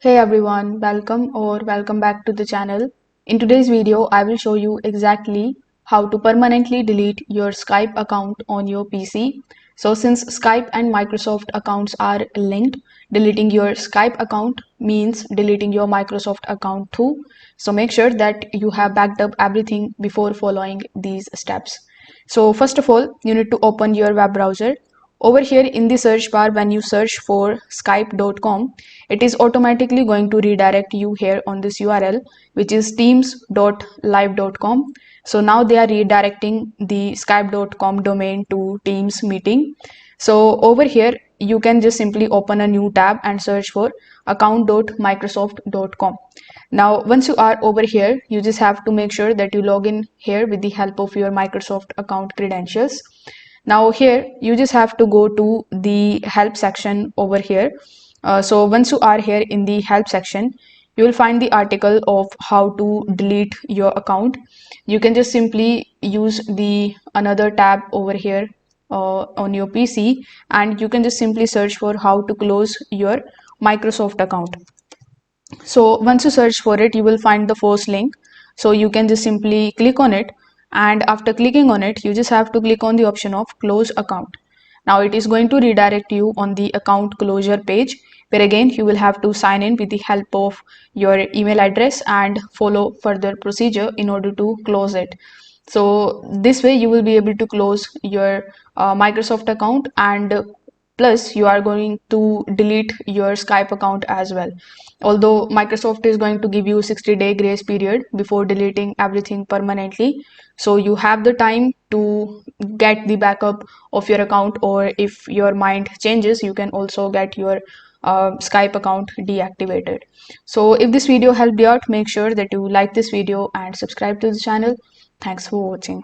Hey everyone, welcome back to the channel. In today's video, I will show you exactly how to permanently delete your Skype account on your PC. So since Skype and Microsoft accounts are linked, deleting your Skype account means deleting your Microsoft account too. So make sure that you have backed up everything before following these steps. So first of all, you need to open your web browser. Over here in the search bar, when you search for skype.com, it is automatically going to redirect you here on this URL, which is teams.live.com. So now they are redirecting the skype.com domain to Teams meeting. So over here, you can just simply open a new tab and search for account.microsoft.com. Now, once you are over here, you just have to make sure that you log in here with the help of your Microsoft account credentials. Now here you just have to go to the help section over here. So once you are here in the help section, you will find the article of how to delete your account. You can just simply use the another tab over here on your PC, and you can just simply search for how to close your Microsoft account. So once you search for it, you will find the first link. So you can just simply click on it, and after clicking on it, you just have to click on the option of close account. Now it is going to redirect you on the account closure page, where again you will have to sign in with the help of your email address and follow further procedure in order to close it. So this way you will be able to close your Microsoft account, and plus you are going to delete your Skype account as well. Although Microsoft is going to give you 60-day grace period before deleting everything permanently, so you have the time to get the backup of your account, or if your mind changes, you can also get your Skype account deactivated. So if this video helped you out, make sure that you like this video and subscribe to the channel. Thanks for watching.